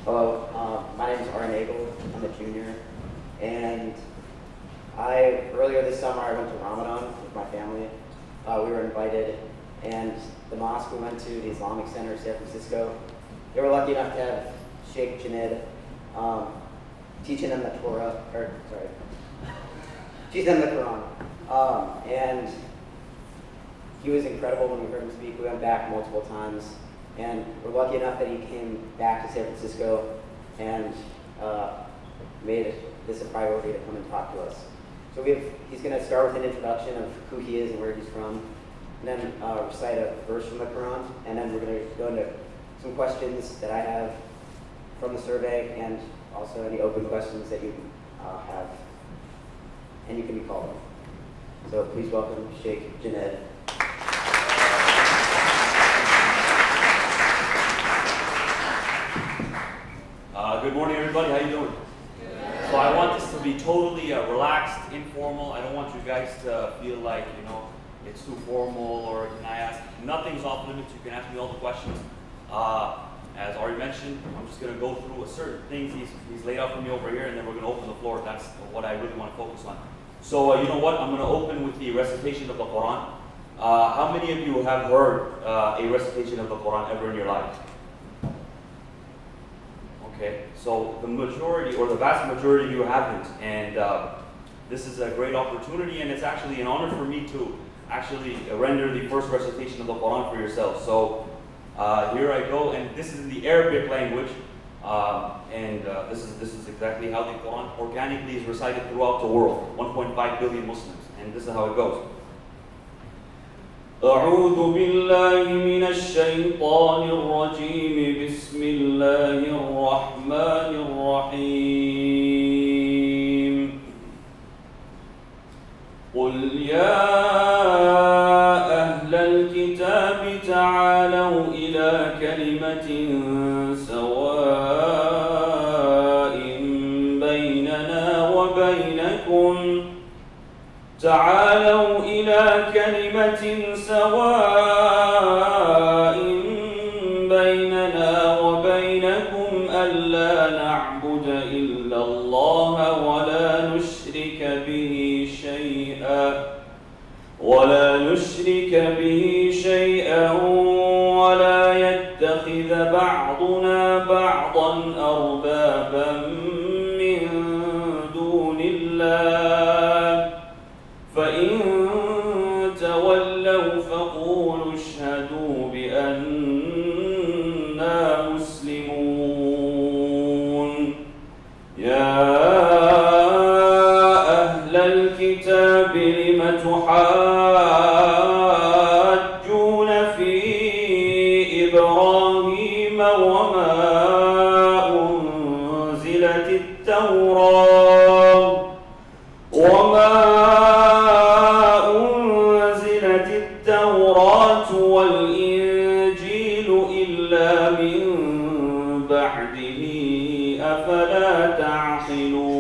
Hello, my name is Aaron Nagel. I'm a junior, and earlier this summer I went to Ramadan with my family. We were invited, and the mosque we went to, the Islamic Center of San Francisco, they were lucky enough to have Sheikh Junaid teaching them the teaching them the Quran. And he was incredible when we heard him speak. We went back multiple times. And we're lucky enough that he came back to San Francisco and made this a priority to come and talk to us. So he's going to start with an introduction of who he is and where he's from, and then recite a verse from the Quran, and then we're going to go into some questions that I have from the survey, and also any open questions that you have, and you can be called on. So please welcome Sheikh Junaid. Good morning, everybody. How you doing? So I want this to be totally relaxed, informal. I don't want you guys to feel like, it's too formal or can I ask? Nothing's off limits. You can ask me all the questions. As already mentioned, I'm just going to go through certain things he's laid out for me over here, and then we're going to open the floor. That's what I really want to focus on. So you know what? I'm going to open with the recitation of the Quran. How many of you have heard a recitation of the Quran ever in your life? Okay, so the majority, or the vast majority of you haven't, and this is a great opportunity, and it's actually an honor for me to actually render the first recitation of the Quran for yourselves. So here I go, and this is in the Arabic language, and this is exactly how the Quran organically is recited throughout the world, 1.5 billion Muslims, and this is how it goes. أعوذ بالله من الشيطان الرجيم بسم الله الرحمن الرحيم قل يا أهل الكتاب تعالوا إلى كلمة سواء بيننا وبينكم تعالوا إلى كلمة سواء بيننا وبينكم ألا نعبد إلا الله ولا نشرك به شيئا ولا يتخذ بعضنا بعضا أربابا من دون الله فإن تولوا فقولوا اشهدوا بأننا مسلمون يا أهل الكتاب لم تحاجون في إبراهيم وما أنزلت التوراة والإنجيل إلا من بعده أفلا تعقلون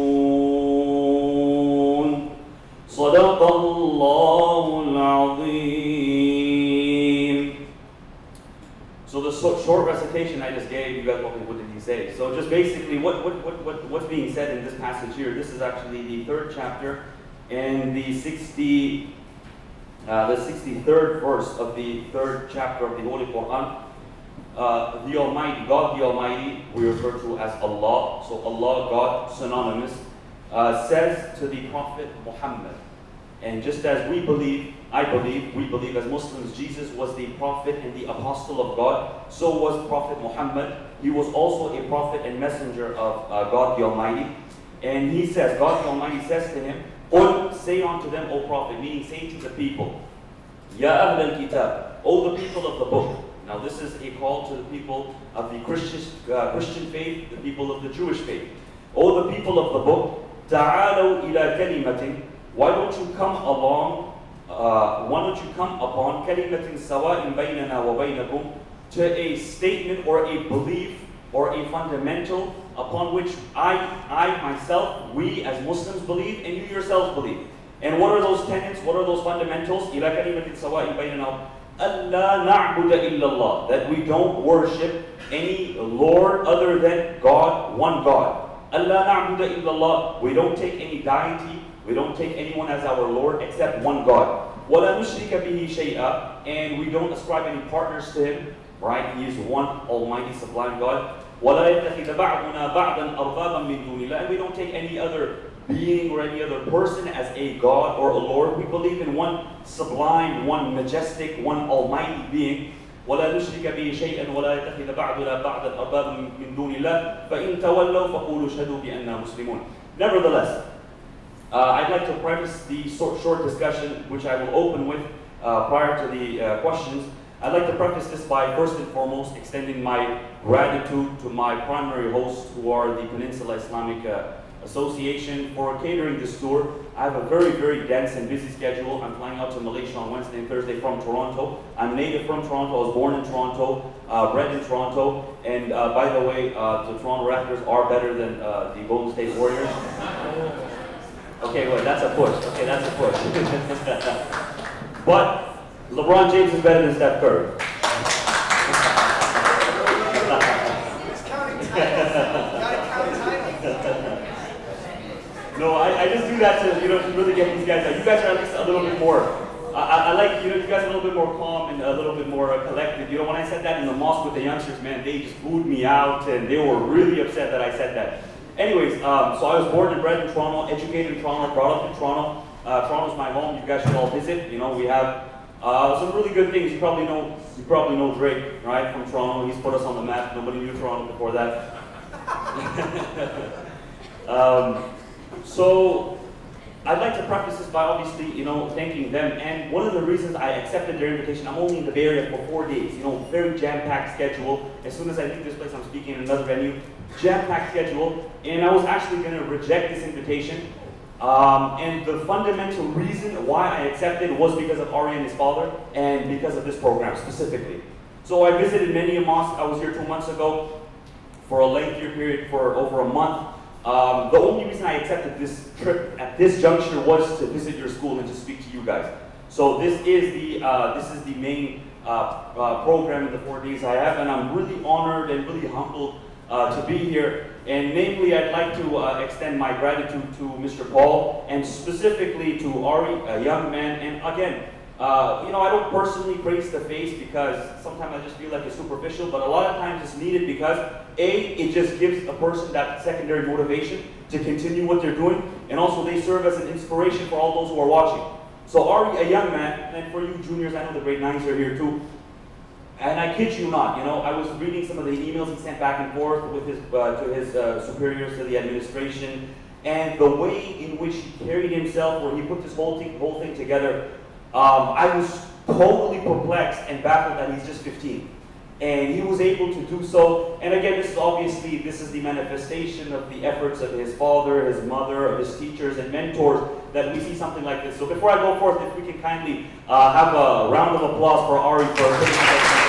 صدق الله العظيم. So the short recitation I just gave, you guys, what did he say? So just basically what's being said in this passage here, this is actually the 3rd chapter and the 63rd verse of the 3rd chapter of the Holy Quran. The Almighty, God the Almighty, we refer to as Allah. So Allah, God, synonymous, says to the Prophet Muhammad. And just as we believe as Muslims, Jesus was the Prophet and the Apostle of God, so was Prophet Muhammad. He was also a Prophet and Messenger of God the Almighty. And he says, God the Almighty says to him, قُلْ, say unto them, O Prophet, meaning say to the people, Ya Ahl al-Kitab, O the people of the book. Now this is a call to the people of the Christian faith, the people of the Jewish faith. O the people of the book, Ta'alaw ila kalimatin, why don't you come upon kalimatin sawa'in baynana wa baynakum, to a statement or a belief or a fundamental upon which I myself, we as Muslims believe, and you yourselves believe. And what are those tenets? What are those fundamentals? إِلَى كَلِمَةٍ سَوَاءٍ بَيْنَنَا أَلَّا نَعْبُدَ إِلَّا اللَّهِ, that we don't worship any Lord other than God, one God. Allah na'budu illallah. We don't take any deity, we don't take anyone as our Lord except one God. وَلَا نُشْرِكَ بِهِ شَيْئًا. And we don't ascribe any partners to Him, right? He is one Almighty, sublime God. وَلَا يَتَّخِذَ بَعْضُنَا بَعْضًا أَرْبَابًا مِّن دُونِ اللَّهِ. And we don't take any other being or any other person as a God or a Lord. We believe in one sublime, one majestic, one almighty being. وَلَا نُشْرِكَ بِهِ شَيْئًا وَلَا يَتَّخِذَ بَعْضُنَا بَعْضًا أَرْبَابًا مِّن دُونِ اللَّهِ فَإِن تَوَلَّوْا فَقُولُوا اشْهَدُوا بِأَنَّا مُسْلِمُونَ. Nevertheless, I'd like to preface the short discussion, which I will open with prior to the questions. I'd like to preface this by first and foremost extending my gratitude to my primary hosts, who are the Peninsula Islamic Association, for catering this tour. I have a very, very dense and busy schedule. I'm flying out to Malaysia on Wednesday and Thursday from Toronto. I'm native from Toronto. I was born in Toronto, bred in Toronto. And by the way, the Toronto Raptors are better than the Golden State Warriors. Okay, well, that's a push. Okay, that's a push. But LeBron James is better than Steph Curry. He's counting titles. Gotta count titles. No, I just do that to, to really get these guys out. You guys are at least a little bit more, I like, you guys are a little bit more calm and a little bit more collected. When I said that in the mosque with the youngsters, man, they just booed me out and they were really upset that I said that. Anyways, so I was born and bred in Toronto, educated in Toronto, brought up in Toronto. Toronto's my home. You guys should all visit. We have some really good things. You probably know Drake, right, from Toronto. He's put us on the map. Nobody knew Toronto before that. So I'd like to preface this by obviously, thanking them. And one of the reasons I accepted their invitation, I'm only in the Bay Area for 4 days. Very jam-packed schedule. As soon as I leave this place, I'm speaking in another venue. Jam-packed schedule, and I was actually going to reject this invitation. And the fundamental reason why I accepted was because of Ari and his father, and because of this program specifically. So I visited many a mosque. I was here 2 months ago for a lengthier period, for over a month. The only reason I accepted this trip at this juncture was to visit your school and to speak to you guys. So this is the main program in the 4 days I have, and I'm really honored and really humbled to be here. And namely, I'd like to extend my gratitude to Mr. Paul, and specifically to Ari, a young man. And again, I don't personally praise the face because sometimes I just feel like it's superficial, but a lot of times it's needed because it just gives a person that secondary motivation to continue what they're doing, and also they serve as an inspiration for all those who are watching. So Ari, a young man, and for you juniors, I know the grade 9s are here too. And I kid you not, I was reading some of the emails he sent back and forth with his to his superiors, to the administration, and the way in which he carried himself, where he put this whole thing together, I was totally perplexed and baffled that he's just 15. And he was able to do so. And again, this is the manifestation of the efforts of his father, his mother, of his teachers and mentors, that we see something like this. So before I go forth, if we can kindly have a round of applause for Ari for putting something like this.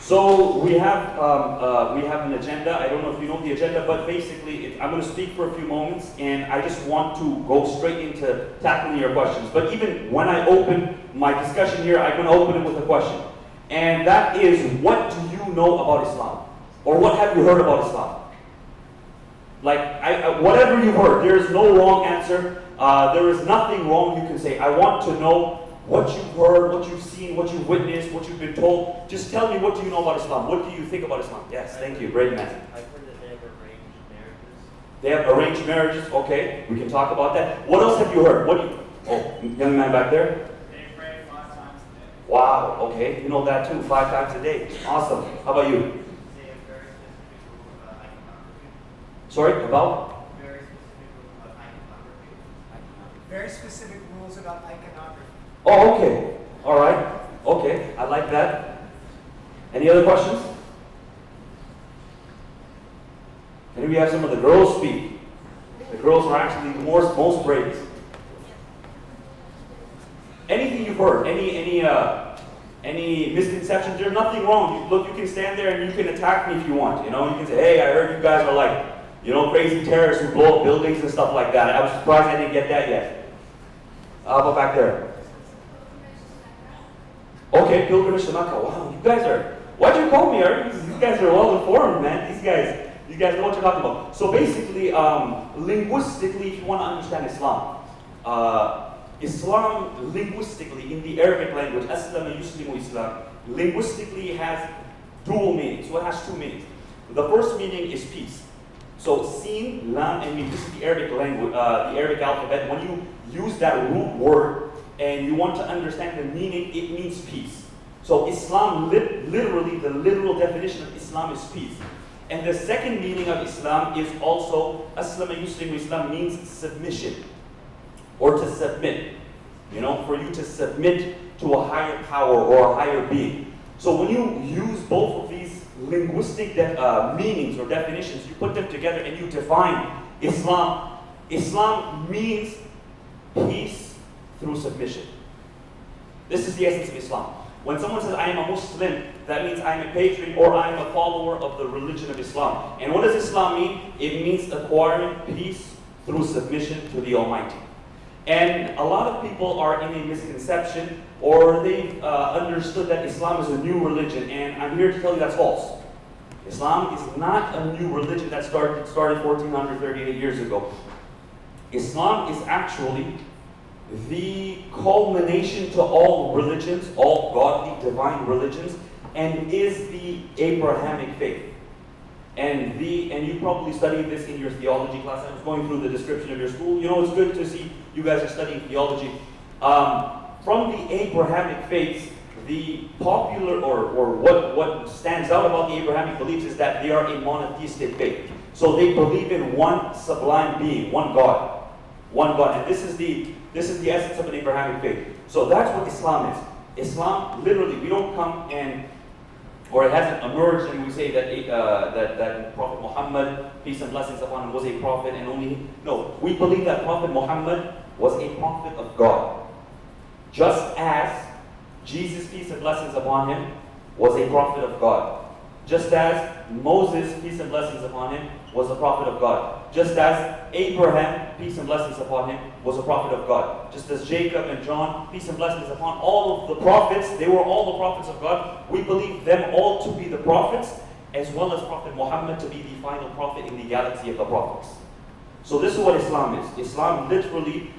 So we have an agenda. I don't know if you know the agenda, but basically I'm going to speak for a few moments, and I just want to go straight into tackling your questions. But even when I open my discussion here, I'm going to open it with a question. And that is, what do you know about Islam? Or what have you heard about Islam? Like, whatever you've heard, there is no wrong answer. There is nothing wrong you can say. I want to know what you've heard, what you've seen, what you've witnessed, what you've been told. Just tell me, what do you know about Islam? What do you think about Islam? Yes, thank you, great man. I've heard that they have arranged marriages. They have arranged marriages, okay, we can talk about that. What else have you heard? Young man back there? They pray 5 times a day. Wow, okay, you know that too, 5 times a day. Awesome. How about you? They have Sorry, about? Very specific rules about iconography. Oh, okay. All right. Okay, I like that. Any other questions? Can we have some of the girls speak? The girls are actually the most brave. Anything you've heard? Any misconceptions? There's nothing wrong. You can stand there and you can attack me if you want. You can say, hey, I heard you guys are like, crazy terrorists who blow up buildings and stuff like that. I was surprised I didn't get that yet. How about back there? Okay, pilgrimage to Mecca. Wow, you guys are, why'd you call me? You guys are well informed, man. You guys know what you're talking about. So basically, linguistically, if you want to understand Islam, Islam linguistically, in the Arabic language, Aslama Yuslimu Islam, linguistically has dual meanings. So it has two meanings. The first meaning is peace. So sin, lam, and mim. This is the Arabic language, the Arabic alphabet. When you use that root word and you want to understand the meaning, it means peace. So Islam, literally, the literal definition of Islam is peace. And the second meaning of Islam is also, Aslama Yuslimu Islam means submission, or to submit. You know, for you to submit to a higher power or a higher being. So when you use both of these linguistic meanings or definitions, you put them together and you define Islam. Islam means peace through submission. This is the essence of Islam. When someone says, I am a Muslim, that means I am a patriot or I am a follower of the religion of Islam. And what does Islam mean? It means acquiring peace through submission to the Almighty. And a lot of people are in a misconception, or they've understood that Islam is a new religion, and I'm here to tell you that's false. Islam is not a new religion that started 1438 years ago. Islam is actually the culmination to all religions, all godly, divine religions, and is the Abrahamic faith. And you probably studied this in your theology class. I was going through the description of your school. You know, it's good to see you guys are studying theology. From the Abrahamic faiths, the popular, or what stands out about the Abrahamic beliefs is that they are a monotheistic faith. So they believe in one sublime being, one God. One God. And this is the essence of an Abrahamic faith. So that's what Islam is. Islam, literally, we don't come and, or it hasn't emerged and we say that Prophet Muhammad, peace and blessings upon him, was a prophet and only, no. We believe that Prophet Muhammad was a prophet of God. Just as Jesus, peace and blessings upon him, was a prophet of God. Just as Moses, peace and blessings upon him, was a prophet of God. Just as Abraham, peace and blessings upon him, was a prophet of God. Just as Jacob and John, peace and blessings upon all of the prophets, they were all the prophets of God. We believe them all to be the prophets, as well as Prophet Muhammad to be the final prophet in the galaxy of the prophets. So this is what Islam is. Islam literally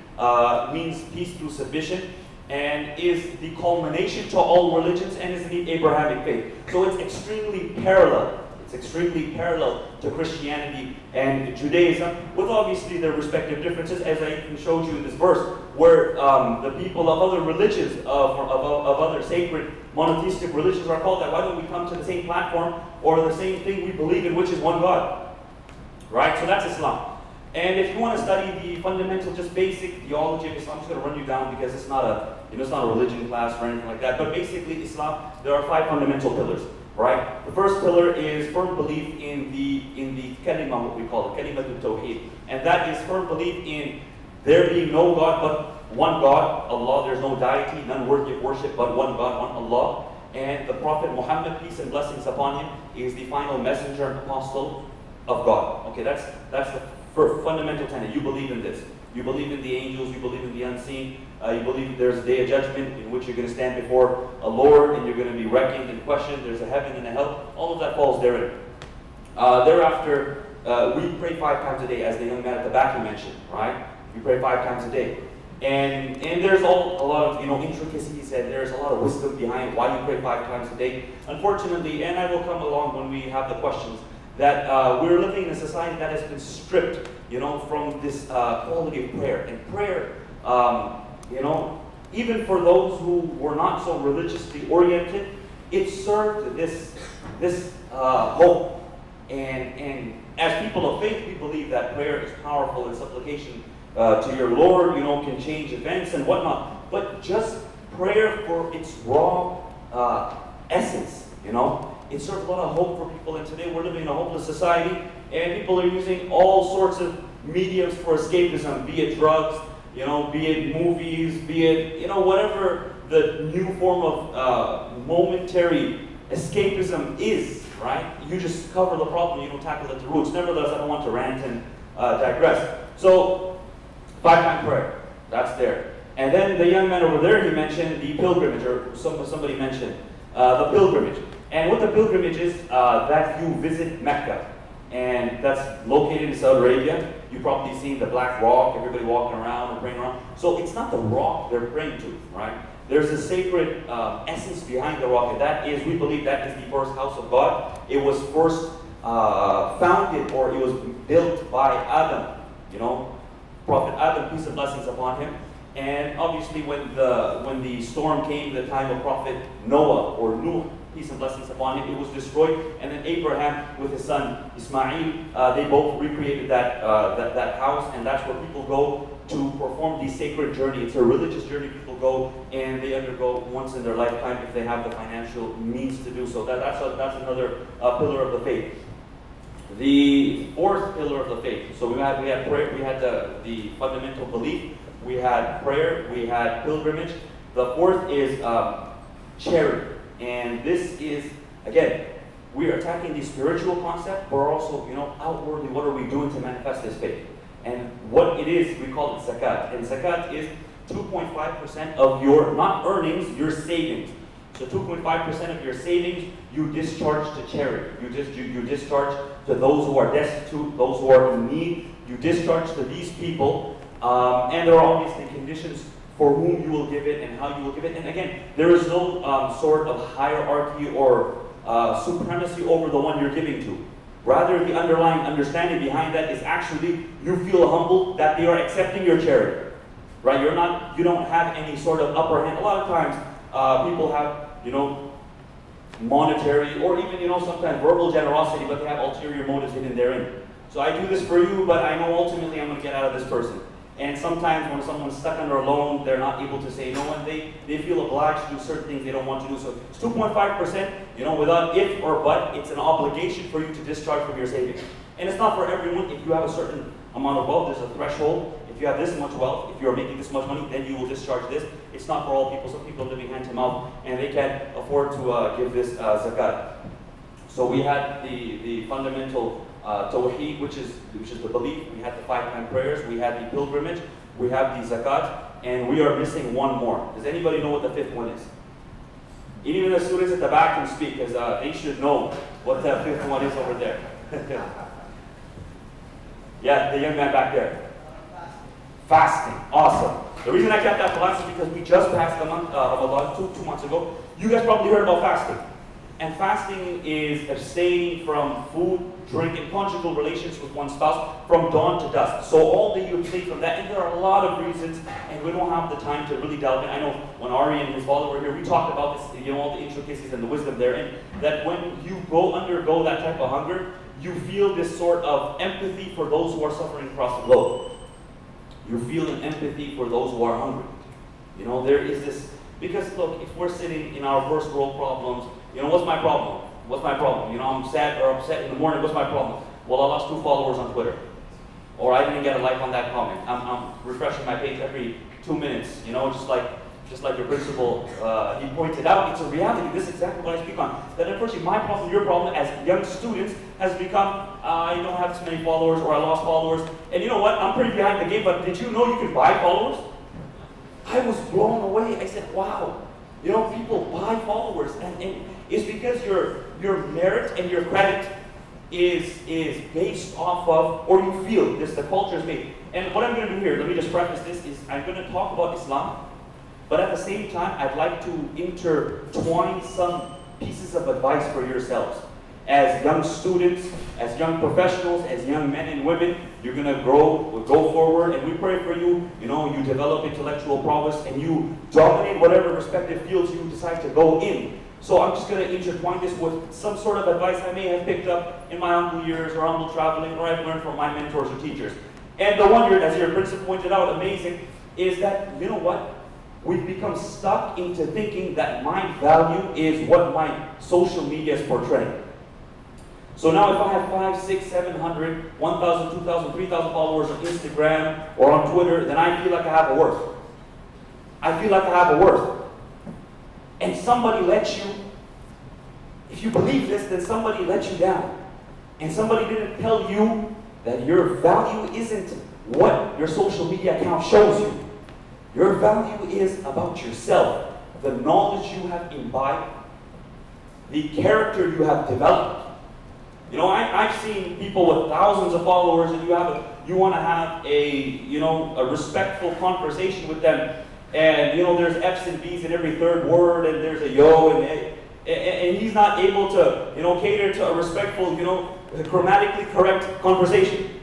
means peace through submission, and is the culmination to all religions, and is the Abrahamic faith. So it's extremely parallel. It's extremely parallel to Christianity and Judaism, with obviously their respective differences, as I even showed you in this verse, where the people of other religions, of other sacred monotheistic religions are called that. Why don't we come to the same platform or the same thing we believe in, which is one God? Right? So that's Islam. And if you want to study the fundamental, just basic theology of Islam, I'm just going to run you down because it's not a, it's not a religion class or anything like that. But basically, Islam, there are 5 fundamental pillars, right? The first pillar is firm belief in the kalima, what we call it, kalimatul tawheed, and that is firm belief in there being no God but one God, Allah. There's no deity, none worthy of worship but one God, one Allah. And the Prophet Muhammad, peace and blessings upon him, is the final messenger and apostle of God. Okay, that's the first fundamental tenet. You believe in this. You believe in the angels, you believe in the unseen, you believe there's a day of judgment in which you're going to stand before a Lord and you're going to be reckoned and questioned. There's a heaven and a hell. All of that falls therein. Thereafter, we pray 5 times a day, as the young man at the back he mentioned, right? We pray 5 times a day. And there's a lot of intricacies, and there's a lot of wisdom behind why you pray 5 times a day. Unfortunately, and I will come along when we have the questions, that we're living in a society that has been stripped, from this quality of prayer. And prayer, even for those who were not so religiously oriented, it served this hope. And as people of faith, we believe that prayer is powerful, and supplication to your Lord, can change events and whatnot. But just prayer for its raw essence, it serves a lot of hope for people. And today we're living in a hopeless society, and people are using all sorts of mediums for escapism, be it drugs, be it movies, be it, whatever the new form of momentary escapism is, right? You just cover the problem, you don't tackle it at the roots. Nevertheless, I don't want to rant and digress. So, 5-time prayer, that's there. And then the young man over there, he mentioned the pilgrimage, or somebody mentioned the pilgrimage. And what the pilgrimage is, that you visit Mecca. And that's located in Saudi Arabia. You've probably seen the black rock, everybody walking around and praying around. So it's not the rock they're praying to, right? There's a sacred essence behind the rock, and that is, we believe that is the first house of God. It was first founded, or it was built by Adam, Prophet Adam, peace and blessings upon him. And obviously when the storm came, the time of Prophet Noah, or Nuh, peace and blessings upon him, it was destroyed. And then Abraham with his son Ismail, they both recreated that house, and that's where people go to perform the sacred journey. It's a religious journey people go, and they undergo once in their lifetime if they have the financial means to do so. That's another pillar of the faith. The fourth pillar of the faith. So we had prayer, we had the fundamental belief, we had prayer, we had pilgrimage. The fourth is charity. And this is, again, we are attacking the spiritual concept, but also, outwardly, what are we doing to manifest this faith? And what it is, we call it zakat. And zakat is 2.5% of your, not earnings, your savings. So 2.5% of your savings, you discharge to charity. You discharge to those who are destitute, those who are in need. You discharge to these people. And there are obviously conditions for whom you will give it and how you will give it. And again, there is no sort of hierarchy or supremacy over the one you're giving to. Rather, the underlying understanding behind that is actually you feel humbled that they are accepting your charity. Right? You don't have any sort of upper hand. A lot of times people have, monetary or even, sometimes verbal generosity, but they have ulterior motives hidden therein. So I do this for you, but I know ultimately I'm going to get out of this person. And sometimes when someone's stuck under a loan, they're not able to say no, and they feel obliged to do certain things they don't want to do. So it's 2.5%, without if or but, it's an obligation for you to discharge from your savings. And it's not for everyone. If you have a certain amount of wealth, there's a threshold. If you have this much wealth, if you're making this much money, then you will discharge this. It's not for all people. Some people are living hand to mouth, and they can't afford to give this zakat. So we had the fundamental Tawheed, which is the belief. We had the 5-time prayers. We had the pilgrimage. We have the zakat, and we are missing one more. Does anybody know what the fifth one is? Even the students at the back can speak, because they should know what the fifth one is over there. Yeah, the young man back there. Fasting. Awesome. The reason I kept that for last is because we just passed the month of Ramadan 2 months ago. You guys probably heard about fasting. And fasting is abstaining from food, drink, and conjugal relations with one's spouse from dawn to dusk. So all that you abstain from that, and there are a lot of reasons, and we don't have the time to really delve in. I know when Ari and his father were here, we talked about this, all the intricacies and the wisdom therein, that when you undergo that type of hunger, you feel this sort of empathy for those who are suffering across the globe. You feel an empathy for those who are hungry. There is this, because look, if we're sitting in our first world problems, what's my problem? What's my problem? I'm sad or upset in the morning, what's my problem? Well, I lost 2 followers on Twitter. Or I didn't get a like on that comment. I'm refreshing my page every 2 minutes, just like your principal, he pointed out, it's a reality. This is exactly what I speak on. That unfortunately my problem, your problem as young students has become, I don't have this many followers, or I lost followers. And you know what, I'm pretty behind the game, but did you know you can buy followers? I was blown away. I said, wow, people buy followers. And it's because your merit and your credit is based off of, or you feel this, the culture is made. And what I'm going to do here, let me just preface this, is I'm going to talk about Islam, but at the same time, I'd like to intertwine some pieces of advice for yourselves. As young students, as young professionals, as young men and women, you're going to go forward, and we pray for you. You develop intellectual prowess, and you dominate whatever respective fields you decide to go in. So I'm just going to intertwine this with some sort of advice I may have picked up in my humble years, or humble traveling, or I've learned from my mentors or teachers. And the wonder, as your principal pointed out, amazing, is that, you know what? We've become stuck into thinking that my value is what my social media is portraying. So now if I have 5, 6, 700, 1,000, 2,000, 3,000 followers on Instagram or on Twitter, then I feel like I have a worth. I feel like I have a worth. And somebody let you, if you believe this, then somebody let you down. And somebody didn't tell you that your value isn't what your social media account shows you. Your value is about yourself, the knowledge you have imbibed, the character you have developed. You know, I've seen people with thousands of followers, and you want to have a respectful conversation with them, and there's F's and B's in every third word, and there's a yo, and he's not able to cater to a respectful grammatically correct conversation.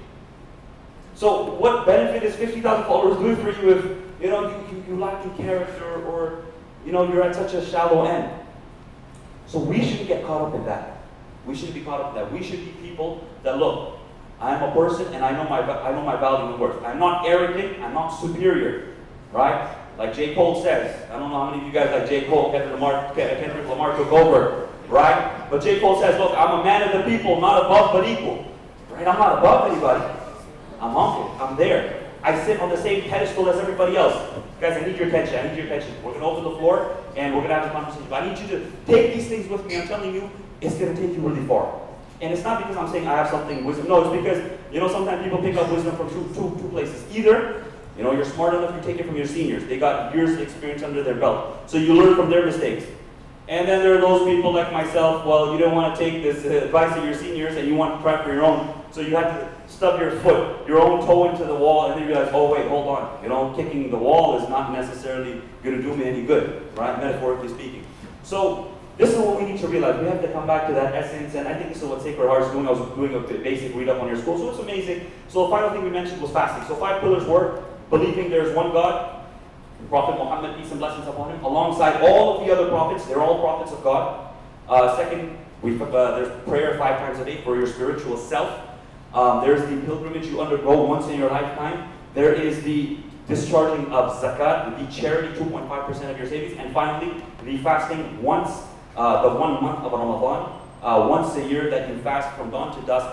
So what benefit is 50,000 followers doing for you if you lack in character, or you're at such a shallow end? So we shouldn't get caught up in that. We shouldn't be caught up in that. We should be people that look, I am a person and I know my value and worth. I'm not arrogant, I'm not superior. Right? Like J. Cole says. I don't know how many of you guys like J. Cole, Kendrick Lamar took over. Right? But J. Cole says, look, I'm a man of the people, not above but equal. Right? I'm not above anybody. I'm humble. I'm there. I sit on the same pedestal as everybody else. Guys, I need your attention. We're going to open the floor and we're going to have a conversation. But I need you to take these things with me. I'm telling you, it's going to take you really far. And it's not because I'm saying I have something wisdom. No, it's because, sometimes people pick up wisdom from two places. Either, you're smart enough, you take it from your seniors. They got years of experience under their belt. So you learn from their mistakes. And then there are those people like myself, well, you don't want to take this advice of your seniors and you want to try for your own. So you have to stub your foot, your own toe into the wall, and then you realize, oh wait, hold on. Kicking the wall is not necessarily going to do me any good, right? Metaphorically speaking. So this is what we need to realize. We have to come back to that essence, and I think this is what Sacred Heart is doing. I was doing a basic read-up on your school, so it's amazing. So the final thing we mentioned was fasting. So 5 pillars were believing there is one God, Prophet Muhammad, peace and blessings upon him, alongside all of the other prophets. They're all prophets of God. Second, there's prayer 5 times a day for your spiritual self. There's the pilgrimage you undergo once in your lifetime. There is the discharging of zakat, the charity, 2.5% of your savings. And finally, the fasting once, the 1 month of Ramadan, once a year that you fast from dawn to dusk.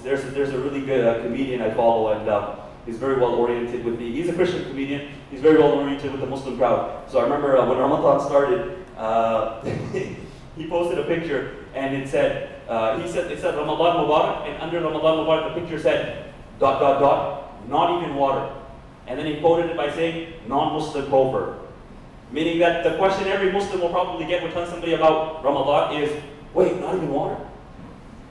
There's a really good comedian I follow, and he's very well oriented with he's a Christian comedian. He's very well oriented with the Muslim crowd. So I remember when Ramadan started, he posted a picture, and it said, it said Ramadan Mubarak, and under Ramadan Mubarak the picture said ... not even water. And then he quoted it by saying, non-Muslim proverb. Meaning that the question every Muslim will probably get when telling somebody about Ramadan is, wait, not even water?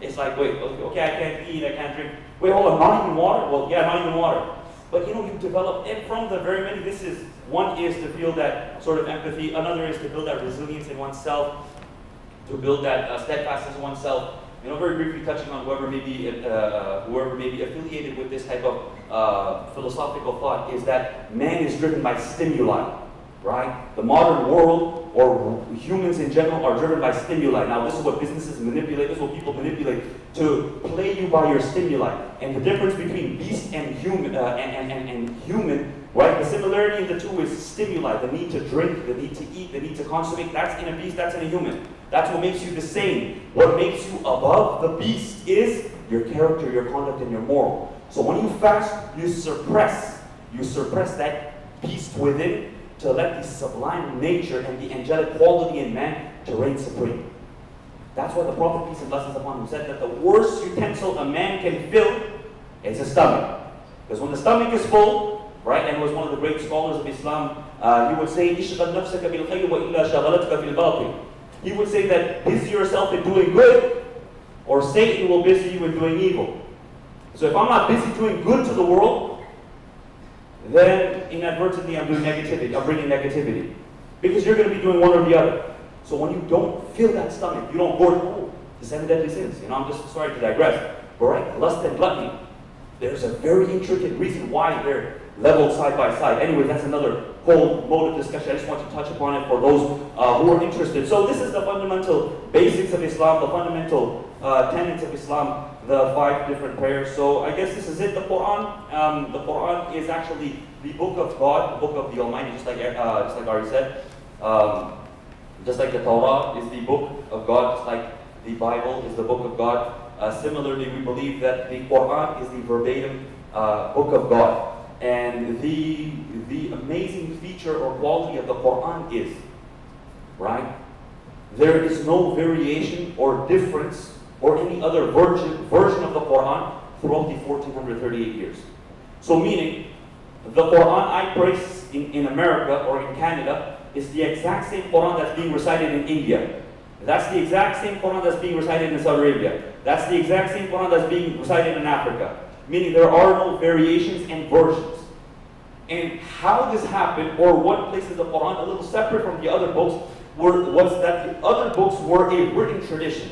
It's like, wait, okay, I can't eat, I can't drink. Wait, hold on, not even water? Well, yeah, not even water. But you develop, and from the very many, one is to feel that sort of empathy, another is to build that resilience in oneself, to build that steadfastness in oneself. Very briefly touching on whoever may be affiliated with this type of philosophical thought, is that man is driven by stimuli, right? The modern world, or humans in general, are driven by stimuli. Now, this is what businesses manipulate, this is what people manipulate, to play you by your stimuli. And the difference between beast and human, right? The similarity in the two is stimuli, the need to drink, the need to eat, the need to consummate. That's in a beast, that's in a human. That's what makes you the same. What makes you above the beast is your character, your conduct, and your moral. So when you fast, you suppress that beast within to let the sublime nature and the angelic quality in man to reign supreme. That's why the Prophet, peace and blessings upon him, said that the worst utensil a man can fill is his stomach. Because when the stomach is full, right, and was one of the great scholars of Islam, he would say, "Ishghal nafsaka bil khayr wa illa shaghalatka fil batil." He would say that busy yourself in doing good, or Satan will busy you in doing evil. So if I'm not busy doing good to the world, then inadvertently I'm doing negativity. I'm bringing negativity. Because you're going to be doing one or the other. So when you don't fill that stomach, you don't hoard the 7 deadly sins. I'm just sorry to digress. But right, lust and gluttony, there's a very intricate reason why they're leveled side by side. Anyway, that's another whole mode of discussion. I just want to touch upon it for those who are interested. So this is the fundamental basics of Islam, the fundamental tenets of Islam, the 5 different prayers. So I guess this is it. The Quran is actually the book of God, the book of the Almighty, just like Ari said. Just like the Torah is the book of God, just like the Bible is the book of God. Similarly, we believe that the Quran is the verbatim book of God. And the amazing feature or quality of the Quran is, right, there is no variation or difference or any other version of the Quran throughout the 1438 years. So meaning, the Quran I praise in America or in Canada is the exact same Quran that's being recited in India. That's the exact same Quran that's being recited in Saudi Arabia. That's the exact same Quran that's being recited in Africa. Meaning there are no variations and versions. And how this happened, or what places the Quran a little separate from the other books, was that the other books were a written tradition,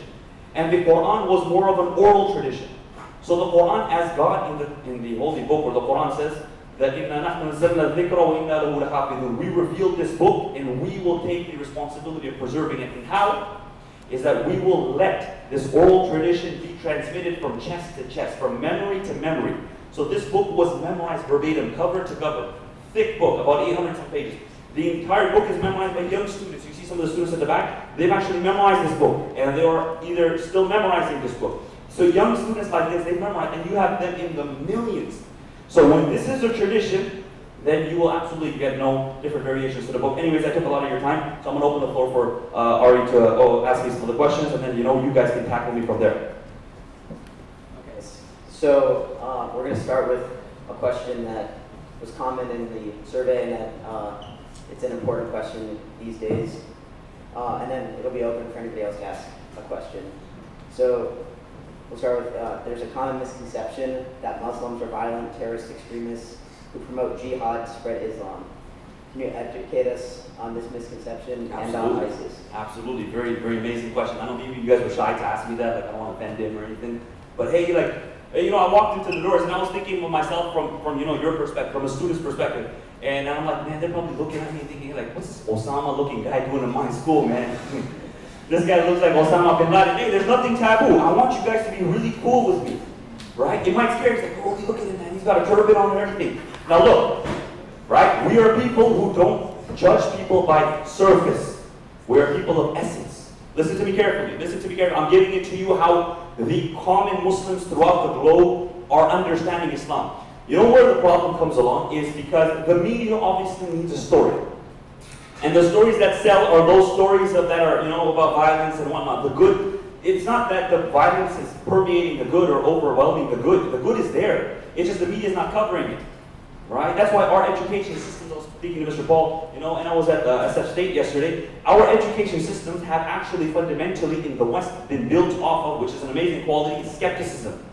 and the Quran was more of an oral tradition. So the Quran, as God in the Holy Book, where the Quran says that إِنَّا نَحْنُ نَزَّلْنَا الذِّكْرَ وَإِنَّا لَهُ لَحَافِظُونَ, we revealed this book and we will take the responsibility of preserving it. And how? Is that we will let this oral tradition be transmitted from chest to chest, from memory to memory. So this book was memorized verbatim, cover to cover. Thick book, about 800 some pages. The entire book is memorized by young students. You see some of the students at the back, they've actually memorized this book, and they are either still memorizing this book. So young students like this, they memorize, and you have them in the millions. So when this is a tradition, then you will absolutely get no different variations to the book. Anyways, I took a lot of your time, so I'm going to open the floor for Ari to ask me some of the questions, and then you guys can tackle me from there. Okay, so we're going to start with a question that was common in the survey, and that it's an important question these days. And then it'll be open for anybody else to ask a question. So we'll start with, there's a common misconception that Muslims are violent terrorist extremists who promote jihad to spread Islam. Can you educate us on this misconception and on ISIS? Absolutely. Very, very amazing question. I don't know if you guys were shy to ask me that, like I don't want to offend him or anything. But hey, I walked into the doors and I was thinking of myself from your perspective, from a student's perspective. And I'm like, man, they're probably looking at me thinking, like, what's this Osama-looking guy doing in my school, man? This guy looks like Osama bin Laden. Hey, there's nothing taboo. I want you guys to be really cool with me, right? It might scare you. It's like, oh, look at him, man. He's got a turban on and everything. Now look, right? We are people who don't judge people by surface. We are people of essence. Listen to me carefully. Listen to me carefully. I'm giving it to you how the common Muslims throughout the globe are understanding Islam. You know where the problem comes along is because the media obviously needs a story. And the stories that sell are those stories that are, about violence and whatnot. The good, it's not that the violence is permeating the good or overwhelming the good. The good is there. It's just the media is not covering it. Right? That's why our education systems, I was speaking to Mr. Paul, and I was at SF State yesterday. Our education systems have actually fundamentally in the West been built off of, which is an amazing quality, skepticism.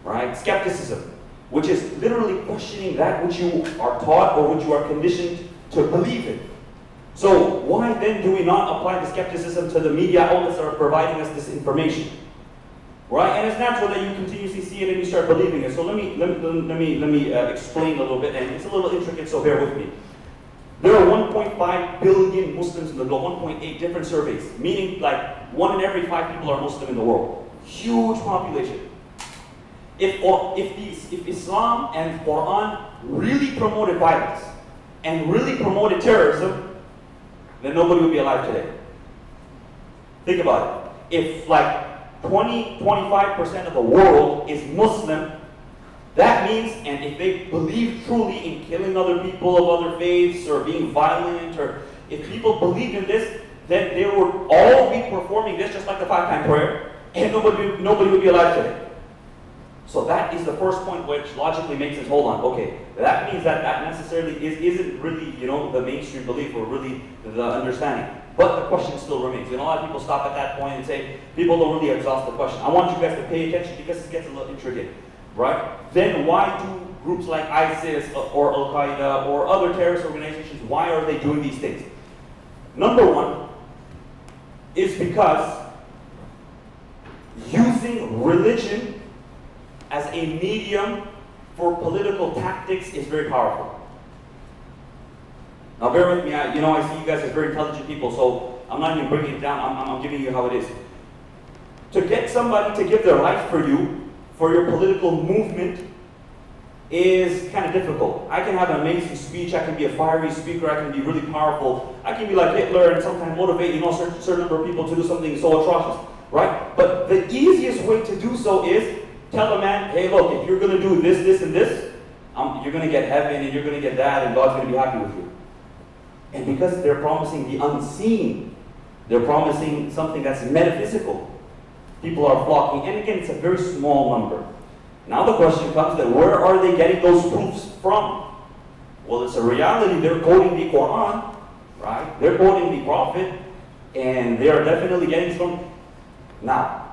Right? Skepticism. Which is literally questioning that which you are taught or which you are conditioned to believe in. So why then do we not apply the skepticism to the media outlets that are providing us this information? Right? And it's natural that you continuously see it and you start believing it. So let me explain a little bit, and it's a little intricate, so bear with me. There are 1.5 billion Muslims in the world, 1.8 different surveys, meaning like 1 in every 5 people are Muslim in the world. Huge population. If Islam and Quran really promoted violence and really promoted terrorism, then nobody would be alive today. Think about it. If 20-25% of the world is Muslim, that means, and if they believe truly in killing other people of other faiths or being violent, or if people believed in this, then they would all be performing this just like the 5-time prayer, and nobody would be alive today. So that is the first point which logically makes us hold on. Okay, that means that necessarily isn't really, the mainstream belief or really the understanding. But the question still remains. A lot of people stop at that point and say, people don't really exhaust the question. I want you guys to pay attention because it gets a little intricate, right? Then why do groups like ISIS or Al-Qaeda or other terrorist organizations, why are they doing these things? Number one is because using religion as a medium for political tactics is very powerful. Now bear with me, I see you guys as very intelligent people, so I'm not even bringing it down, I'm giving you how it is. To get somebody to give their life for you, for your political movement, is kind of difficult. I can have an amazing speech, I can be a fiery speaker, I can be really powerful, I can be like Hitler and sometimes motivate, a certain number of people to do something so atrocious, right? But the easiest way to do so is tell a man, hey look, if you're going to do this, this, and this, you're going to get heaven and you're going to get that and God's going to be happy with you. And because they're promising the unseen, they're promising something that's metaphysical, people are flocking. And again, it's a very small number. Now the question comes that where are they getting those proofs from? Well, it's a reality. They're quoting the Quran, right? They're quoting the Prophet, and they are definitely getting some. Now,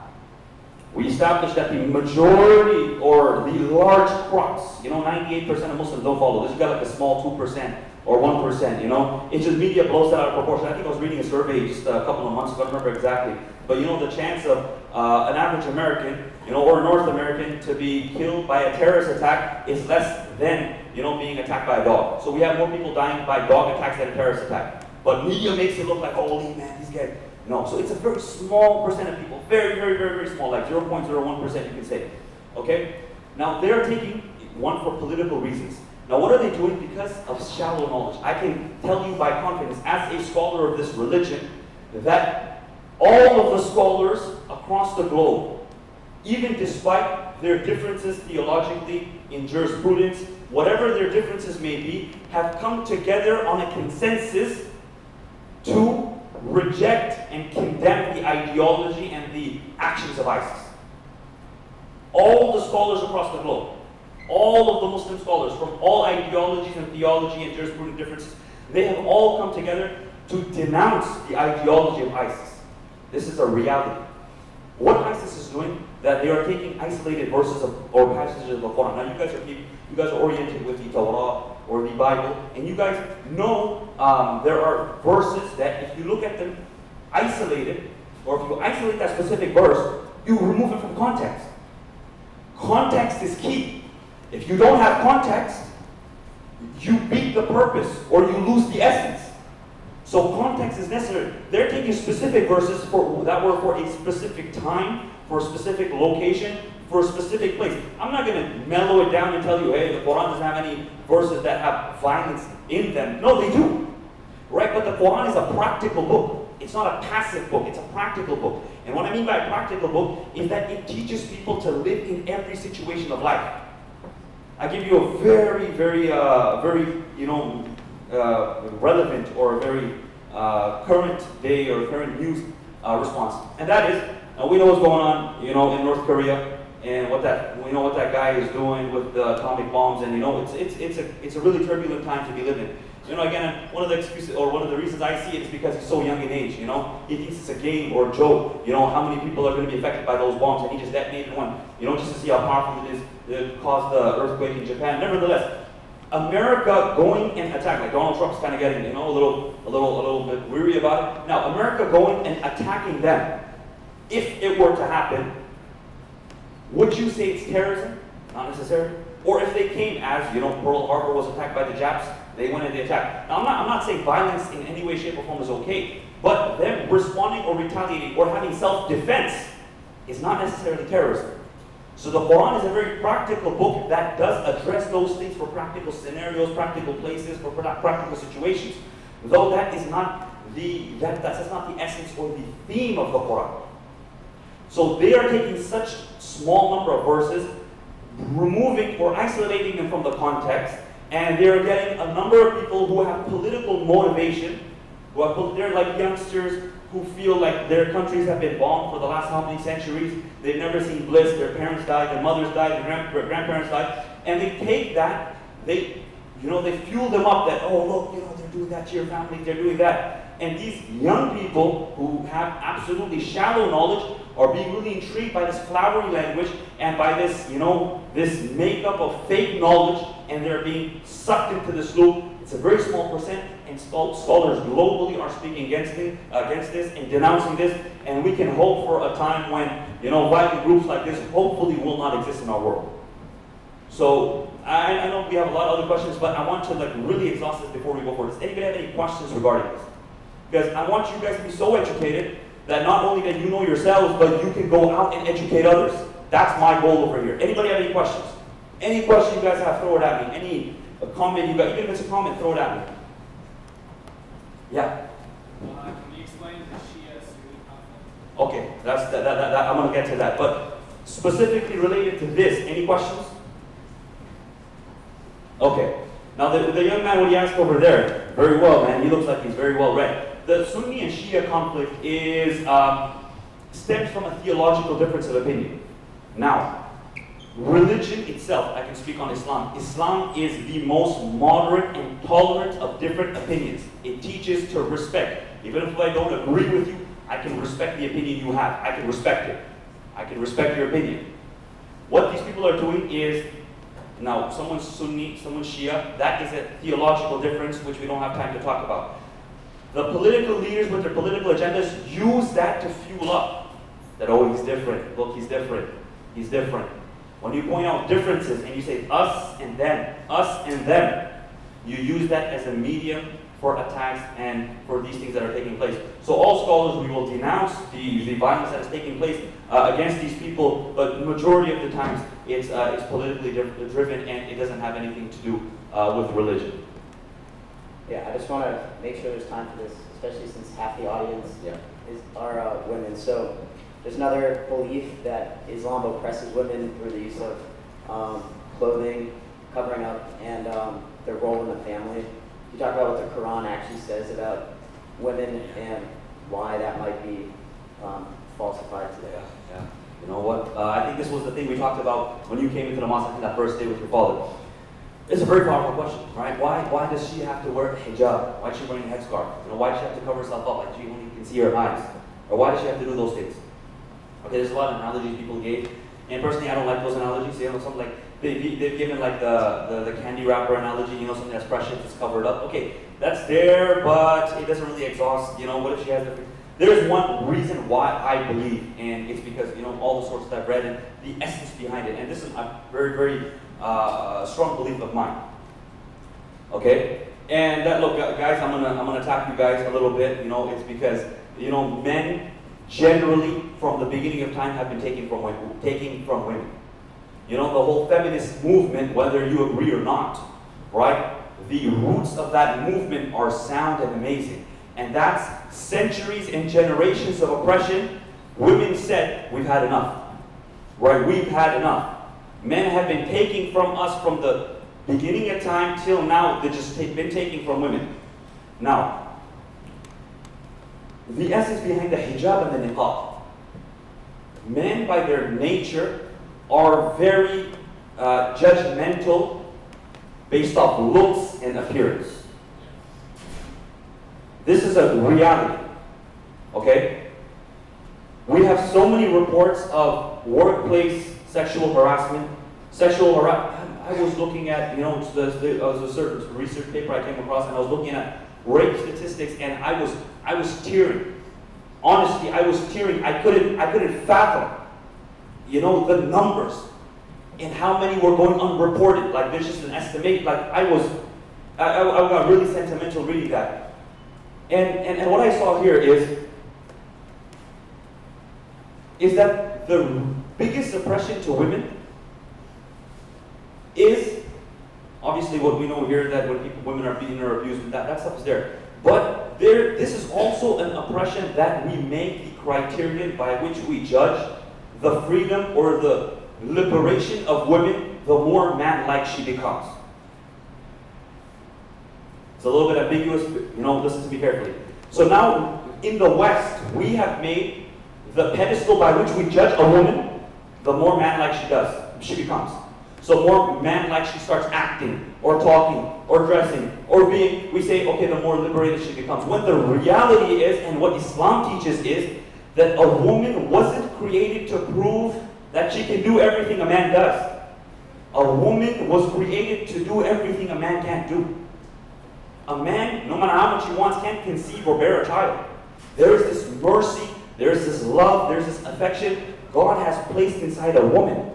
we established that the majority or the large crux, 98% of Muslims don't follow this. You got like a small 2% or 1%, It's just media blows that out of proportion. I think I was reading a survey just a couple of months ago, I don't remember exactly. But the chance of an average American, or North American to be killed by a terrorist attack is less than, being attacked by a dog. So we have more people dying by dog attacks than a terrorist attack. But media makes it look like, holy man, these guys. No, so it's a very small percent of people, very, very, very, very small, like 0.01% you can say, okay? Now they're taking one for political reasons. Now what are they doing? Because of shallow knowledge. I can tell you by confidence, as a scholar of this religion, that all of the scholars across the globe, even despite their differences theologically in jurisprudence, whatever their differences may be, have come together on a consensus to reject and condemn the ideology and the actions of ISIS. All the scholars across the globe, all of the Muslim scholars from all ideologies and theology and jurisprudence differences, they have all come together to denounce the ideology of ISIS. This is a reality. What ISIS is doing, that they are taking isolated verses or passages of the Quran. Now you guys are oriented with the Torah or the Bible, and you guys know there are verses that if you look at them isolated, or if you isolate that specific verse, you remove it from context. Context is key. If you don't have context, you beat the purpose or you lose the essence. So context is necessary. They're taking specific verses that were for a specific time, for a specific location, for a specific place. I'm not going to mellow it down and tell you, hey, the Quran doesn't have any verses that have violence in them. No, they do. Right? But the Quran is a practical book. It's not a passive book. It's a practical book. And what I mean by a practical book is that it teaches people to live in every situation of life. I give you a very, very, relevant or very current day or current news response. And that is, we know what's going on, in North Korea. And what that guy is doing with the atomic bombs, and it's a really turbulent time to be living. Again, one of the excuses or one of the reasons I see it is because he's so young in age. He thinks it's a game or a joke. How many people are going to be affected by those bombs, and he just detonated one. Just to see how powerful it is. It caused the earthquake in Japan. Nevertheless, America going and attack, like Donald Trump's kind of getting a little bit weary about it. Now, America going and attacking them, if it were to happen. Would you say it's terrorism? Not necessarily. Or if they came as, Pearl Harbor was attacked by the Japs, they went and they attacked. Now, I'm not saying violence in any way, shape, or form is okay, but them responding or retaliating or having self-defense is not necessarily terrorism. So the Quran is a very practical book that does address those things for practical scenarios, practical places, for practical situations. Though that's not the essence or the theme of the Quran. So they are taking such small number of verses, removing or isolating them from the context, and they're getting a number of people who have political motivation, they're like youngsters who feel like their countries have been bombed for the last how many centuries, they've never seen bliss, their parents died, their mothers died, their grandparents died, and they take that, they fuel them up that, oh look, they're doing that to your family, they're doing that. And these young people who have absolutely shallow knowledge are being really intrigued by this flowery language and by this, this makeup of fake knowledge, and they're being sucked into this loop. It's a very small percent, and scholars globally are speaking against this and denouncing this, and we can hope for a time when, violent groups like this hopefully will not exist in our world. So, I know we have a lot of other questions, but I want to really exhaust this before we go forward. Does anybody have any questions regarding this? Because I want you guys to be so educated that not only that you know yourselves, but you can go out and educate others. That's my goal over here. Anybody have any questions? Any question you guys have, throw it at me. Any comment you got, even if it's a comment, throw it at me. Yeah? Can you explain the Shia-Sunni conflict? Okay, I'm going to get to that. But specifically related to this, any questions? Okay. Now the young man, what he asked over there, very well, man. He looks like he's very well read. The Sunni and Shia conflict stems from a theological difference of opinion. Now, religion itself, I can speak on Islam. Islam is the most moderate and tolerant of different opinions. It teaches to respect. Even if I don't agree with you, I can respect the opinion you have. I can respect it. I can respect your opinion. What these people are doing is, now someone's Sunni, someone's Shia, that is a theological difference which we don't have time to talk about. The political leaders with their political agendas use that to fuel up. That, oh, he's different. Look, he's different. He's different. When you point out differences and you say us and them, you use that as a medium for attacks and for these things that are taking place. So all scholars, we will denounce the violence that is taking place against these people, but the majority of the times it's politically driven and it doesn't have anything to do with religion. Yeah, I just want to make sure there's time for this, especially since half the audience are women. So there's another belief that Islam oppresses women through the use of clothing, covering up, and their role in the family. You talk about what the Quran actually says about women and why that might be falsified today. Yeah. You know what? I think this was the thing we talked about when you came into the mosque on that first day with your father. It's a very powerful question, right? Why does she have to wear hijab? Why is she wearing a headscarf? You know, why does she have to cover herself up like she only can see her eyes? Or why does she have to do those things? Okay, there's a lot of analogies people gave, and personally, I don't like those analogies. You know, something like they've given like the candy wrapper analogy. You know, something that's precious, it's covered up. Okay, that's there, but it doesn't really exhaust. You know, what if she has different? There's one reason why I believe, and it's because, you know, all the sources I've read and the essence behind it, and this is a very, very strong belief of mine. Okay, and that, look, guys, I'm gonna attack you guys a little bit. You know, it's because, you know, men generally from the beginning of time have been taking from women. You know, the whole feminist movement, whether you agree or not, right? The roots of that movement are sound and amazing. And that's centuries and generations of oppression. Women said, we've had enough. Right? We've had enough. Men have been taking from us from the beginning of time till now. They've just been taking from women. Now, the essence behind the hijab and the niqab. Men, by their nature, are very judgmental based off looks and appearance. This is a reality, okay? We have so many reports of workplace sexual harassment. I was looking at, you know, there was a certain research paper I came across, and I was looking at rape statistics, and I was tearing. Honestly, I was tearing. I couldn't fathom, you know, the numbers and how many were going unreported. Like, there's just an estimate. Like, I got really sentimental reading that. And what I saw here is that the biggest oppression to women is obviously what we know here, that when women are beaten or abused, that stuff is there. But this is also an oppression that we make the criterion by which we judge the freedom or the liberation of women, the more man-like she becomes. It's a little bit ambiguous, but, you know, listen to me carefully. So now, in the West, we have made the pedestal by which we judge a woman, the more man-like she becomes. So more man-like she starts acting, or talking, or dressing, or being, we say, okay, the more liberated she becomes. When the reality is, and what Islam teaches is, that a woman wasn't created to prove that she can do everything a man does. A woman was created to do everything a man can't do. A man, no matter how much he wants, can't conceive or bear a child. There is this mercy, there is this love, there is this affection God has placed inside a woman.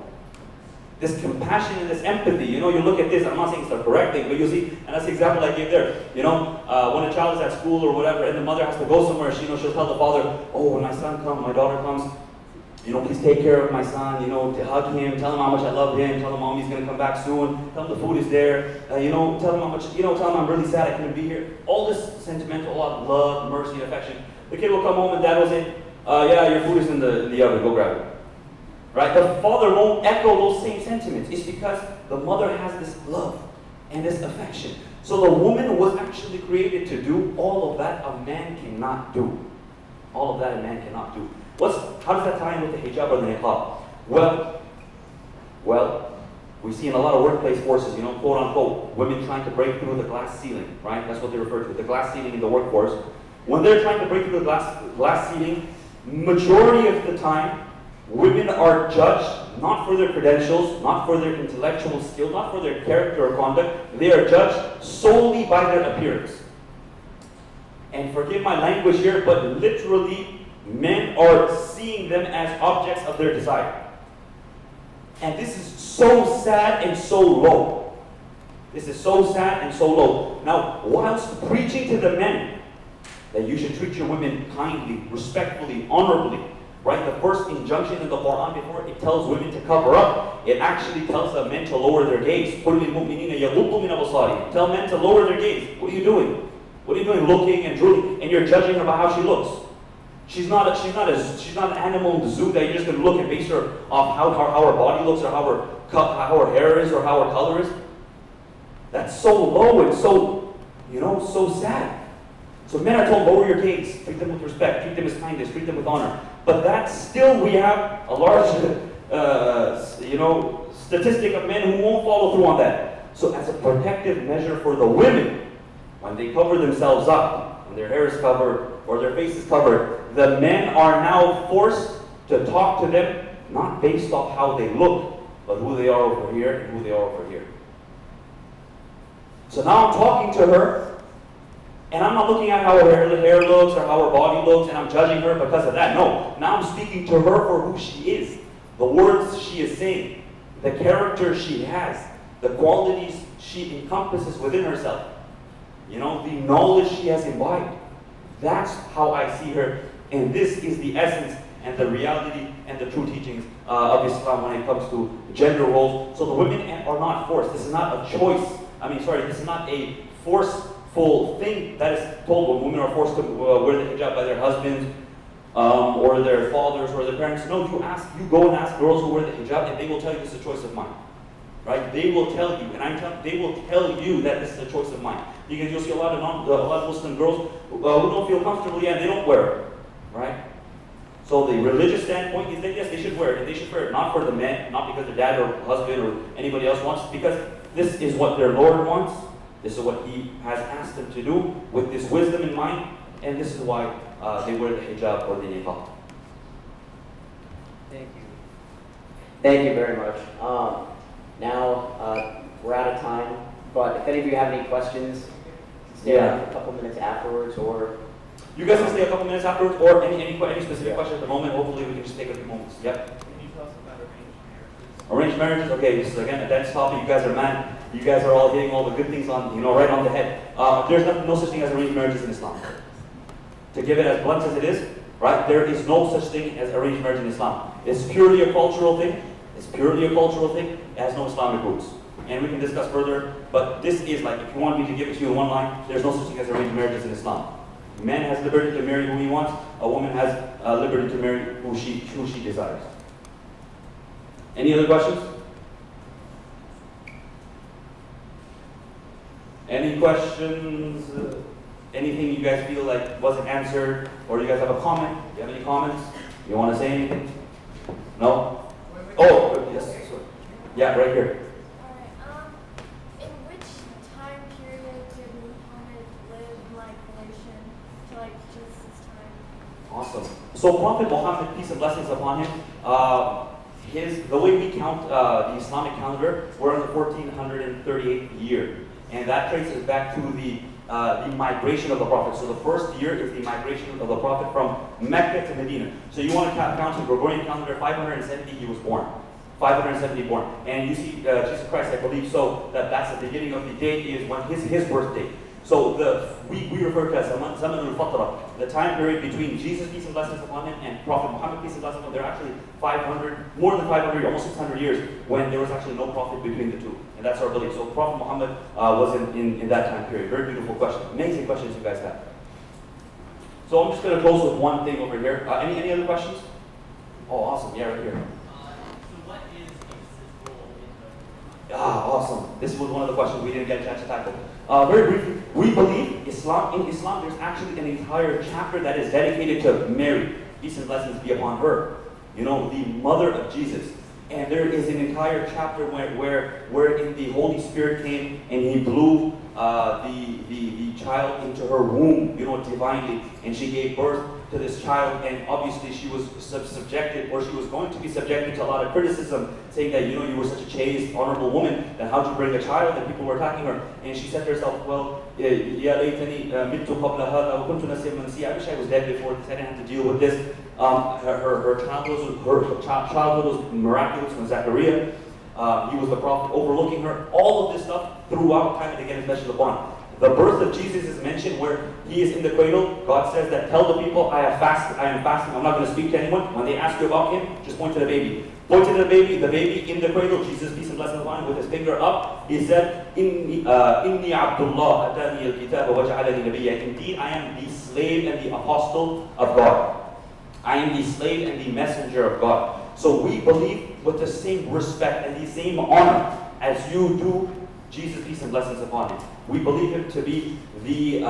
This compassion and this empathy. You know, you look at this, I'm not saying it's the correct thing, but you see, and that's the example I gave there. You know, when a child is at school or whatever, and the mother has to go somewhere, she'll tell the father, oh, when my son comes, my daughter comes, you know, please take care of my son, you know, to hug him, tell him how much I love him, tell him mommy's going to come back soon, tell him the food is there, you know, tell him how much, you know, tell him I'm really sad I couldn't be here. All this sentimental, a lot of love, mercy, affection. The kid will come home and dad will say, yeah, your food is in the oven, go grab it. Right? The father won't echo those same sentiments. It's because the mother has this love and this affection. So the woman was actually created to do all of that a man cannot do. All of that a man cannot do. How does that tie in with the hijab or the niqab? Well, Well, we see in a lot of workplace forces, you know, quote unquote, women trying to break through the glass ceiling, right? That's what they refer to, the glass ceiling in the workforce. When they're trying to break through the glass ceiling, majority of the time, women are judged not for their credentials, not for their intellectual skill, not for their character or conduct. They are judged solely by their appearance. And forgive my language here, but literally, men are seeing them as objects of their desire. And this is so sad and so low. This is so sad and so low. Now, whilst preaching to the men that you should treat your women kindly, respectfully, honorably, right? The first injunction in the Quran before it tells women to cover up, it actually tells the men to lower their gaze. Tell men to lower their gaze. What are you doing? What are you doing? Looking and drooling, and you're judging her by how she looks. She's not an animal in the zoo that you're just going to look and base her off how her body looks, or how her hair is, or how her color is. That's so low and so, so sad. So men are told, lower your gaze, treat them with respect, treat them with kindness, treat them with honor. But that's still, we have a large, statistic of men who won't follow through on that. So as a protective measure for the women, when they cover themselves up, when their hair is covered or their face is covered, the men are now forced to talk to them not based off how they look, but who they are over here and who they are over here. So now I'm talking to her, and I'm not looking at how her hair looks or how her body looks, and I'm judging her because of that. No, now I'm speaking to her for who she is, the words she is saying, the character she has, the qualities she encompasses within herself, the knowledge she has imbibed. That's how I see her, and this is the essence and the reality and the true teachings of Islam when it comes to gender roles. So the women are not forced. This is not a choice. This is not a forceful thing that is told when women are forced to wear the hijab by their husbands or their fathers or their parents. No, you go and ask girls who wear the hijab, and they will tell you this is a choice of mine. Right? They will tell you, and they will tell you that this is a choice of mine. Because you'll see a lot of Muslim girls who don't feel comfortable, and they don't wear it. Right? So the religious standpoint is that yes, they should wear it, and they should wear it not for the men, not because their dad or husband or anybody else wants, because this is what their Lord wants. This is what He has asked them to do with this wisdom in mind, and this is why they wear the hijab or the niqab. Thank you. Thank you very much. Now we're out of time, but if any of you have any questions, stay a couple minutes afterwards, or you guys can stay a couple minutes afterwards, or any specific question at the moment. Hopefully, we can just take a few moments. Yep. Can you tell us about arranged marriages? Arranged marriages. Okay, this is again a dense topic. You guys are mad. You guys are all hitting all the good things on, right on the head. There's no such thing as arranged marriages in Islam. To give it as blunt as it is, right? There is no such thing as arranged marriage in Islam. It's purely a cultural thing. It has no Islamic roots. And we can discuss further, but this is like, if you want me to give it to you in one line, there's no such thing as arranged marriages in Islam. A man has liberty to marry who he wants. A woman has liberty to marry who she desires. Any other questions? Any questions? Anything you guys feel like wasn't answered, or you guys have a comment? Do you have any comments? You want to say anything? No? Oh, yes. Yeah, right here. Alright, in which time period did Muhammad live relation to Jesus' time? Awesome. So Prophet Muhammad, peace and blessings upon him, the way we count the Islamic calendar, we're in the 1438th year. And that traces back to the migration of the Prophet. So the first year is the migration of the Prophet from Mecca to Medina. So you want to count the Gregorian calendar, 570 he was born. 570 born. And you see Jesus Christ, I believe so, that's the beginning of the day is when his birthday. So we refer to as Zaman al-Fatra, the time period between Jesus, peace and blessings upon him, and Prophet Muhammad, peace and blessings upon him. There are actually more than 500, almost 600 years when there was actually no prophet between the two. And that's our belief. So Prophet Muhammad was in that time period. Very beautiful question. Amazing questions you guys have. So I'm just going to close with one thing over here. Any other questions? Oh, awesome. Yeah, right here. So what is Jesus' role in the Awesome. This was one of the questions we didn't get a chance to tackle. Very briefly, we believe in Islam, there's actually an entire chapter that is dedicated to Mary. Peace and blessings be upon her. The mother of Jesus. And there is an entire chapter wherein the Holy Spirit came and he blew the child into her womb, divinely, and she gave birth to this child, and obviously she was subjected, or she was going to be subjected to a lot of criticism, saying that, you were such a chaste, honorable woman, then how'd you bring a child? And people were attacking her. And she said to herself, well, يا ليتني مت قبل هذا وكنت نسيا منسيا. I wish I was dead before this. I didn't have to deal with this. Her childhood was miraculous when Zachariah, he was the prophet overlooking her. All of this stuff throughout time and again is mentioned upon. The birth of Jesus is mentioned where he is in the cradle. God says that tell the people, I am fasting, I'm not going to speak to anyone. When they ask you about him, just point to the baby. Point to the baby in the cradle, Jesus, peace and blessings upon him, with his finger up. He said, Inni Abdullah, atani al-kitab wa ja'alani nabiyya. Indeed, I am the slave and the apostle of God. I am the slave and the messenger of God. So we believe with the same respect and the same honor as you do Jesus, peace and blessings upon him. We believe him to be the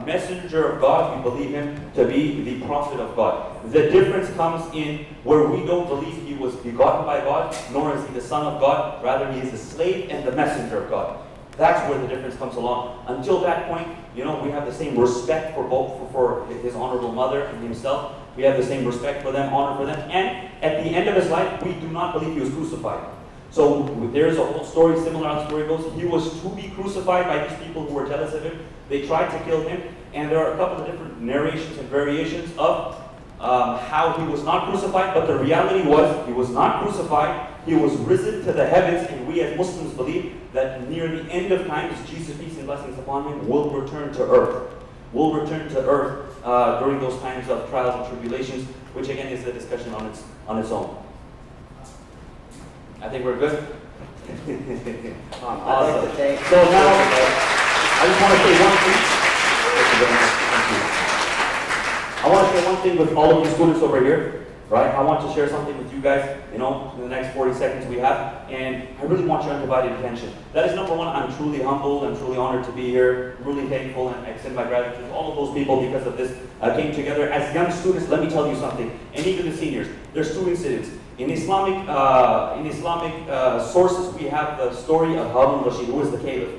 messenger of God. We believe him to be the prophet of God. The difference comes in where we don't believe he was begotten by God, nor is he the son of God. Rather, he is the slave and the messenger of God. That's where the difference comes along. Until that point, we have the same respect for both, for his honorable mother and himself. We have the same respect for them, honor for them. And at the end of his life, we do not believe he was crucified. So there's a whole story, similar how the story goes. He was to be crucified by these people who were jealous of him. They tried to kill him. And there are a couple of different narrations and variations of how he was not crucified. But the reality was, he was not crucified. He was risen to the heavens. And we as Muslims believe that near the end of times, Jesus, peace and blessings upon him, will return to earth. Will return to earth during those times of trials and tribulations, which again is a discussion on its own. I think we're good. I'd like to thank. So now, I just want to say one thing. Thank you very much. Thank you. I want to share one thing with all of you students over here, right? I want to share something with you guys, in the next 40 seconds we have, and I really want your undivided attention. That is number one, I'm truly humbled, I'm truly honored to be here, really thankful, and I extend my gratitude to all of those people because of this came together. As young students, let me tell you something, and even the seniors, there's two incidents. In Islamic sources, we have the story of Harun al-Rashid, who is the caliph.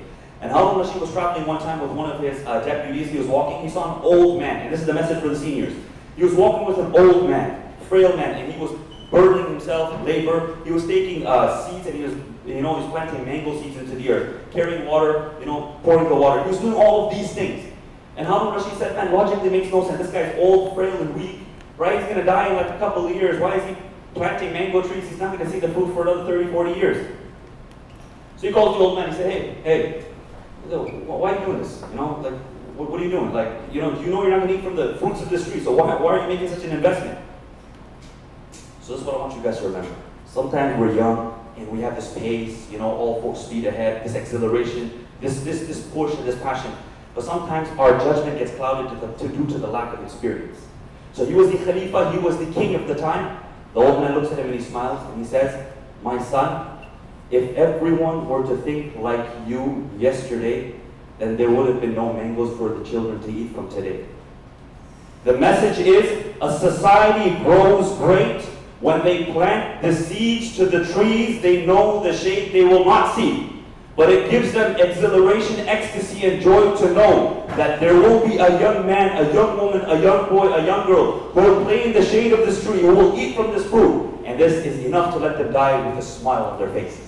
And Harun al-Rashid was traveling one time with one of his deputies. He was walking, he saw an old man, and this is the message for the seniors. He was walking with an old man, frail man, and he was burdening himself, labor. He was taking seeds, and he was planting mango seeds into the earth, carrying water, pouring the water. He was doing all of these things. And Harun al-Rashid said, man, logically makes no sense. This guy's old, frail, and weak, right? He's going to die in like a couple of years. Why is he planting mango trees? He's not going to see the fruit for another 30, 40 years. So he calls the old man. He said, hey, why are you doing this? What are you doing? You know you're not going to eat from the fruits of this tree, so why are you making such an investment? So this is what I want you guys to remember. Sometimes we're young and we have this pace, all full speed ahead, this exhilaration, this push and this passion. But sometimes our judgment gets clouded due to the lack of experience. So he was the Khalifa, he was the king of the time. The old man looks at him and he smiles and he says, my son, if everyone were to think like you yesterday, then there would have been no mangoes for the children to eat from today. The message is, a society grows great when they plant the seeds to the trees they know the shade they will not see. But it gives them exhilaration, ecstasy, and joy to know that there will be a young man, a young woman, a young boy, a young girl who will play in the shade of this tree, who will eat from this fruit. And this is enough to let them die with a smile on their faces.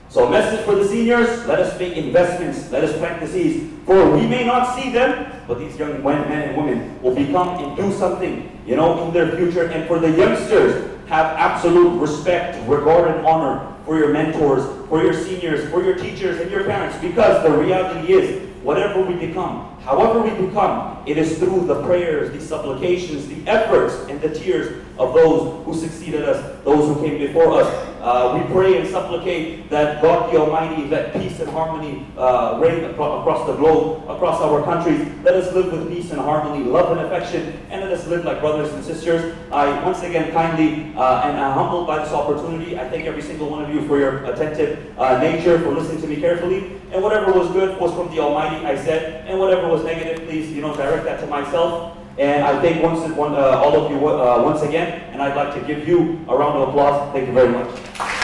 So a message for the seniors, let us make investments, let us plant the seeds. For we may not see them, but these young men and women will become and do something, in their future. And for the youngsters, have absolute respect, regard, and honor for your mentors, for your seniors, for your teachers, and your parents. Because the reality is, whatever we become, however we become, it is through the prayers, the supplications, the efforts, and the tears of those who succeeded us, those who came before us. We pray and supplicate that God the Almighty, let peace and harmony reign across the globe, across our countries. Let us live with peace and harmony, love and affection, and let us live like brothers and sisters. I once again kindly and humbled by this opportunity. I thank every single one of you for your attentive nature, for listening to me carefully. And whatever was good was from the Almighty, I said. And whatever was negative, please, direct that to myself. And I thank all of you once again, and I'd like to give you a round of applause. Thank you very much.